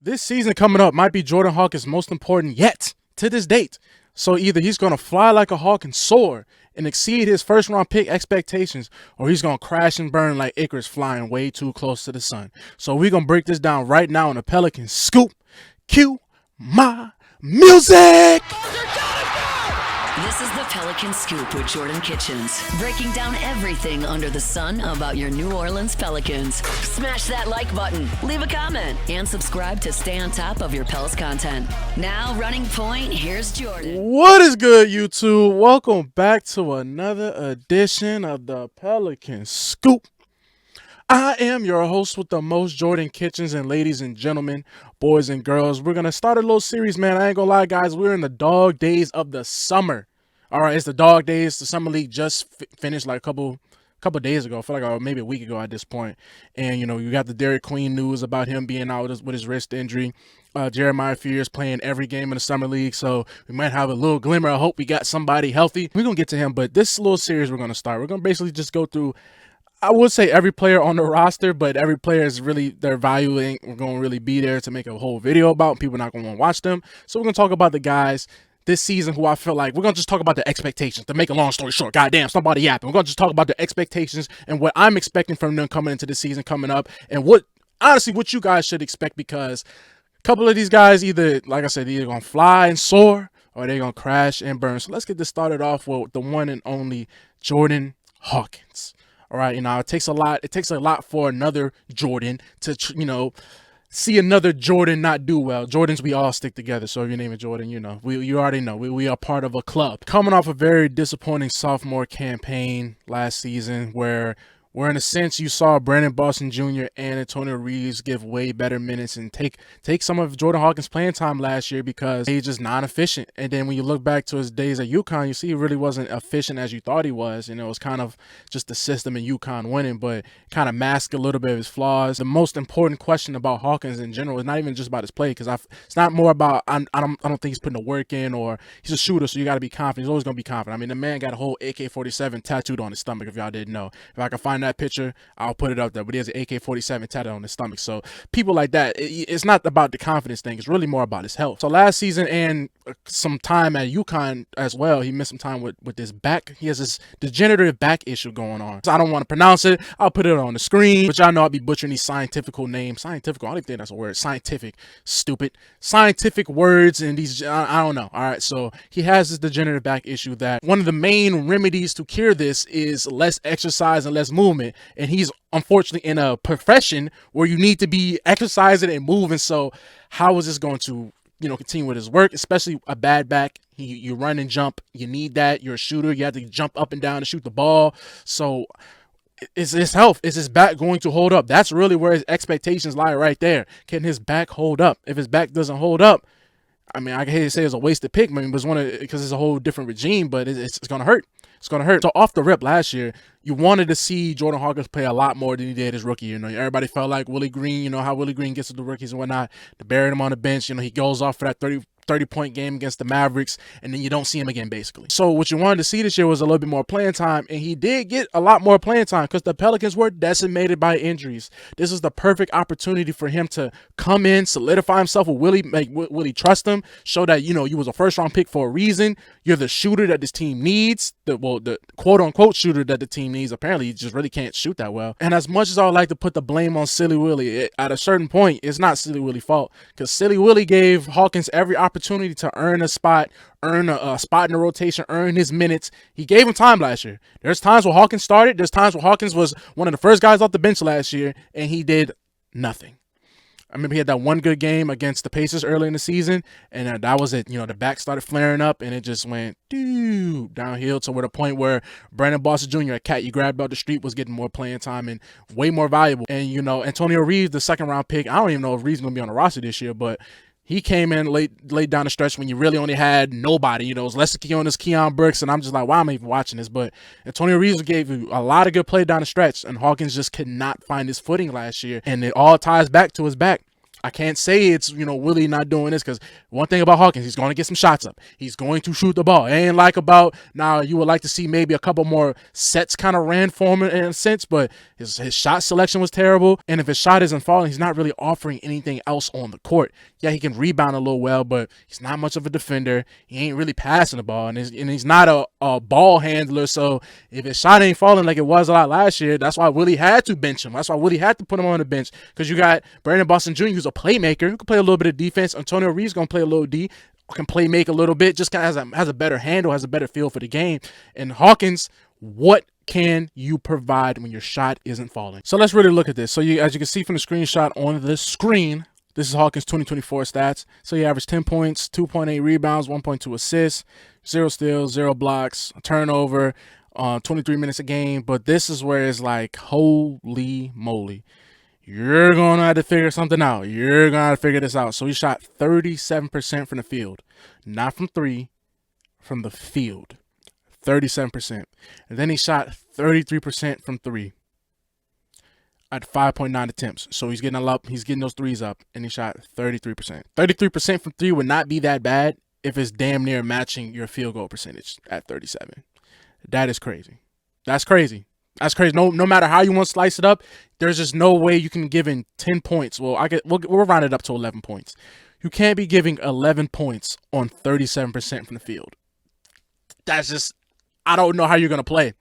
This season coming up might be Jordan Hawkins' most important yet to this date. So either he's going to fly like a hawk and soar and exceed his first round pick expectations, or he's going to crash and burn like Icarus flying way too close to the sun. So we're going to break this down right now on the Pelicans Scoop. Cue my music! This is the Pelican Scoop with Jordan Kitchens, breaking down everything under the sun about your New Orleans Pelicans. Smash that like button, leave a comment, and subscribe to stay on top of your Pels content. Now, running point, here's Jordan. What is good, YouTube? Welcome back to another edition of the Pelican Scoop. I am your host with the most, Jordan Kitchens, and ladies and gentlemen, boys and girls, we're going to start a little series, man. I ain't gonna lie, guys. We're in the dog days of the summer. All right, it's the dog days. The summer league just finished like a couple days ago. I feel like maybe a week ago at this point. And, you know, you got the Derek Queen news about him being out with his wrist injury. Jeremiah Fears playing every game in the summer league, so we might have a little glimmer of hope we got somebody healthy. We're going to get to him, but this little series we're going to start. We're going to basically just go through, I would say, every player on the roster, but every player is really, their value ain't going to really be there to make a whole video about. People are not going to want to watch them. So we're going to talk about the guys this season who I feel like we're going to just talk about the expectations. To make a long story short, goddamn, somebody yapping. We're going to just talk about the expectations and what I'm expecting from them coming into the season coming up, and what you guys should expect, because a couple of these guys either, like I said, either going to fly and soar or they're going to crash and burn. So let's get this started off with the one and only Jordan Hawkins. All right, you know, it takes a lot for another Jordan to, you know, see another Jordan not do well. Jordans, we all stick together. So if your name is Jordan, you know, you already know we are part of a club. Coming off a very disappointing sophomore campaign last season, where in a sense you saw Brandon Boston Jr. and Antonio Reeves give way better minutes and take some of Jordan Hawkins' playing time last year because he's just non-efficient. And then when you look back to his days at UConn, you see he really wasn't efficient as you thought he was. You know, it was kind of just the system in UConn winning, but kind of masked a little bit of his flaws. The most important question about Hawkins in general is not even just about his play, because it's not more about I don't think he's putting the work in, or he's a shooter, so you got to be confident. He's always going to be confident. I mean, the man got a whole AK-47 tattooed on his stomach, if y'all didn't know. If I can find that picture, I'll put it up there, but he has an AK-47 tattoo on his stomach. So people like that, it's not about the confidence thing, it's really more about his health. So last season and some time at UConn as well, he missed some time with his back. He has this degenerative back issue going on. So I don't want to pronounce it, I'll put it on the screen, but y'all know I'll be butchering these scientific names. I don't even think that's a word. Scientific words, and these, I don't know. All right, so he has this degenerative back issue that one of the main remedies to cure this is less exercise and less movement. And he's unfortunately in a profession where you need to be exercising and moving. So how is this going to, you know, continue with his work, especially a bad back? You run and jump. You need that. You're a shooter. You have to jump up and down to shoot the ball. So is his health, is his back going to hold up? That's really where his expectations lie right there. Can his back hold up? If his back doesn't hold up, I mean, I hate to say it's a wasted pick, I mean, because it's a whole different regime, but it's going to hurt. It's going to hurt. So off the rip last year, you wanted to see Jordan Hawkins play a lot more than he did his rookie year. You know, everybody felt like Willie Green, you know, how Willie Green gets to the rookies and whatnot. They buried him on the bench. You know, he goes off for that 30-point game against the Mavericks, and then you don't see him again, basically. So what you wanted to see this year was a little bit more playing time, and he did get a lot more playing time because the Pelicans were decimated by injuries. This is the perfect opportunity for him to come in, solidify himself with Willie, make Willie trust him, show that, you know, you was a first-round pick for a reason. You're the shooter that this team needs, the quote-unquote shooter that the team needs. Apparently, he just really can't shoot that well. And as much as I would like to put the blame on Silly Willie, at a certain point, it's not Silly Willie's fault, because Silly Willie gave Hawkins every opportunity to earn a spot in the rotation, earn his minutes. He gave him time last year. There's times where Hawkins started. There's times where Hawkins was one of the first guys off the bench last year, and he did nothing. I remember he had that one good game against the Pacers early in the season, and that was it. You know, the back started flaring up, and it just went downhill to the point where Brandon Boston Jr., a cat you grabbed out the street, was getting more playing time and way more valuable. And, you know, Antonio Reeves, the second-round pick, I don't even know if Reeves is going to be on the roster this year, but he came in late down the stretch when you really only had nobody. You know, it was Lester Keonis, Keon Brooks, and I'm just like, why am I even watching this? But Antonio Reeves gave you a lot of good play down the stretch, and Hawkins just could not find his footing last year, and it all ties back to his back. I can't say it's, Willie not doing this, because one thing about Hawkins, he's going to get some shots up. He's going to shoot the ball. It ain't like about now you would like to see maybe a couple more sets kind of ran for him in a sense, but his shot selection was terrible. And if his shot isn't falling, he's not really offering anything else on the court. Yeah, he can rebound a little well, but he's not much of a defender. He ain't really passing the ball, and he's not a ball handler. So if his shot ain't falling like it was a lot last year, that's why Willie had to bench him. That's why Willie had to put him on the bench, because you got Brandon Boston Jr., who's a playmaker, who can play a little bit of defense. Antonio Reed's going to play a little D, can play make a little bit, just kind of has a better handle, has a better feel for the game. And Hawkins, what can you provide when your shot isn't falling? So let's really look at this. So as you can see from the screenshot on the screen, this is Hawkins' 2024 stats. So he averaged 10 points, 2.8 rebounds, 1.2 assists, 0 steals, 0 blocks, a turnover, 23 minutes a game. But this is where it's like, holy moly. You're going to have to figure something out. You're going to have to figure this out. So he shot 37% from the field. Not from three, from the field. 37%. And then he shot 33% from three at 5.9 attempts. So he's getting those threes up, and he shot 33%. 33% from three would not be that bad if it's damn near matching your field goal percentage at 37. That is crazy. That's crazy. That's crazy. No matter how you want to slice it up, there's just no way you can give in 10 points. Well, we'll round it up to 11 points. You can't be giving 11 points on 37% from the field. That's just, I don't know how you're going to play.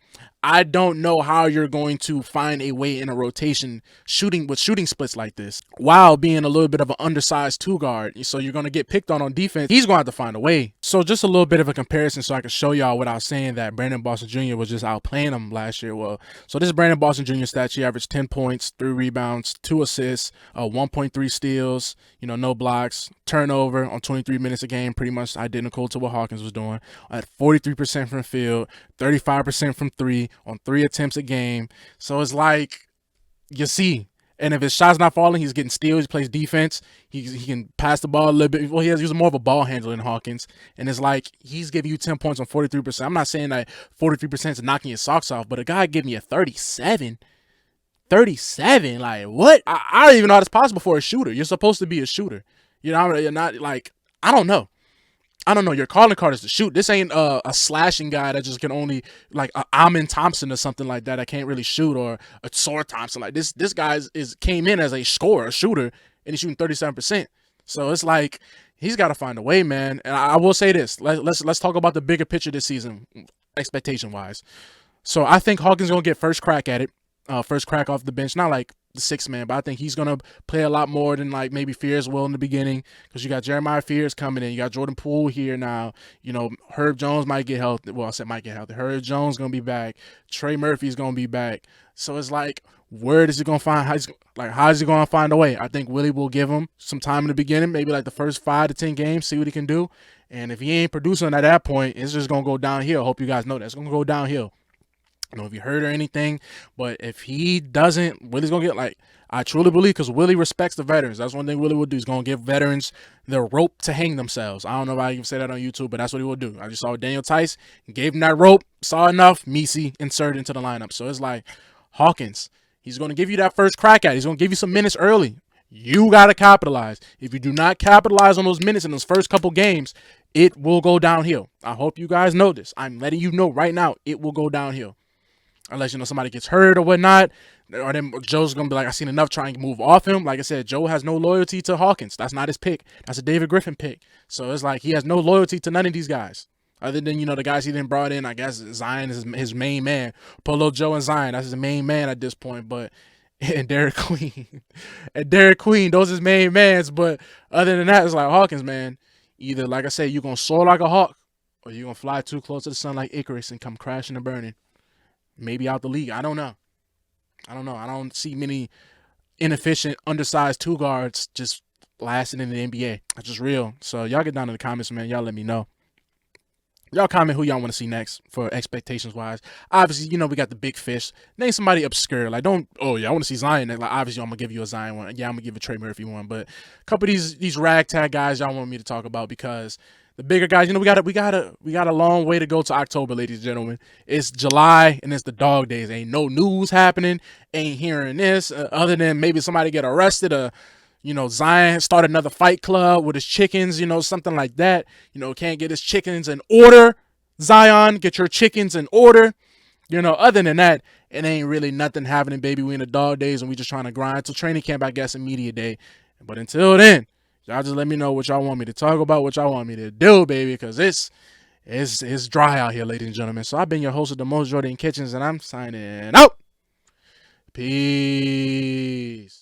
I don't know how you're going to find a way in a rotation shooting splits like this while being a little bit of an undersized two guard. So you're going to get picked on defense. He's going to have to find a way. So just a little bit of a comparison so I can show y'all without saying that Brandon Boston Jr. was just outplaying him last year. Well, so this is Brandon Boston Jr. stats. He averaged 10 points, 3 rebounds, 2 assists, 1.3 steals, no blocks, turnover on 23 minutes a game, pretty much identical to what Hawkins was doing. At 43% from the field, 35% from three, on 3 attempts a game. So it's like, you see, and if his shot's not falling, he's getting steals. He plays defense. He can pass the ball a little bit. Well, he's more of a ball handler than Hawkins. And it's like, he's giving you 10 points on 43%. I'm not saying that 43% is knocking your socks off, but a guy giving you a 37, like what? I don't even know how that's possible for a shooter. You're supposed to be a shooter. You're not like, I don't know. Your calling card is to shoot. This ain't a slashing guy that just can only, like a Amin Thompson or something like that. I can't really shoot, or a Soar Thompson. Like this guy came in as a scorer, a shooter, and he's shooting 37%. So it's like, he's got to find a way, man. And I will say this. Let's talk about the bigger picture this season, expectation wise. So I think Hawkins gonna get first crack at it. First crack off the bench, not like the 6th man, but I think he's gonna play a lot more than like maybe Fears will in the beginning, because you got Jeremiah Fears coming in, you got Jordan Poole here now, Herb Jones might get healthy. Well, I said might get healthy. Herb Jones gonna be back. Trey Murphy's gonna be back. So it's like, where is he gonna find? How is he gonna find a way? I think Willie will give him some time in the beginning, maybe like the first 5 to 10 games, see what he can do. And if he ain't producing at that point, it's just gonna go downhill. Hope you guys know that it's gonna go downhill. I don't know if you heard or anything, but if he doesn't, Willie's going to get, like, I truly believe, because Willie respects the veterans. That's one thing Willie will do. He's going to give veterans the rope to hang themselves. I don't know if I can say that on YouTube, but that's what he will do. I just saw Daniel Tice, gave him that rope, saw enough, Misi inserted into the lineup. So it's like, Hawkins, he's going to give you that first crack at it. He's going to give you some minutes early. You got to capitalize. If you do not capitalize on those minutes in those first couple games, it will go downhill. I hope you guys know this. I'm letting you know right now, it will go downhill. Unless, somebody gets hurt or whatnot, or then Joe's going to be like, I seen enough, trying to move off him. Like I said, Joe has no loyalty to Hawkins. That's not his pick. That's a David Griffin pick. So it's like, he has no loyalty to none of these guys. Other than, the guys he then brought in, I guess Zion is his main man. Polo Joe and Zion, that's his main man at this point. But, and Derek Queen. Those are his main mans. But other than that, it's like, Hawkins, man, either, like I said, you're going to soar like a hawk, or you're going to fly too close to the sun like Icarus and come crashing and burning. Maybe out the league. I don't know. I don't see many inefficient, undersized two guards just lasting in the NBA. That's just real. So y'all get down in the comments, man. Y'all let me know. Y'all comment who y'all want to see next for expectations wise. Obviously, we got the big fish. Name somebody obscure. Like, I want to see Zion. Like, obviously, I'm going to give you a Zion one. Yeah, I'm going to give a Trey Murphy one. But a couple of these ragtag guys y'all want me to talk about, because the bigger guys, we got a long way to go to October, ladies and gentlemen. It's July, and it's the dog days. Ain't no news happening. Ain't hearing this, other than maybe somebody get arrested, or Zion start another fight club with his chickens, something like that. Can't get his chickens in order. Zion, get your chickens in order. Other than that, it ain't really nothing happening, baby. We in the dog days and we just trying to grind till training camp, I guess, and media day. But until then, y'all just let me know what y'all want me to talk about, what y'all want me to do, baby, because it's dry out here, ladies and gentlemen. So I've been your host of the most, Jordan Kitchens, and I'm signing out. Peace.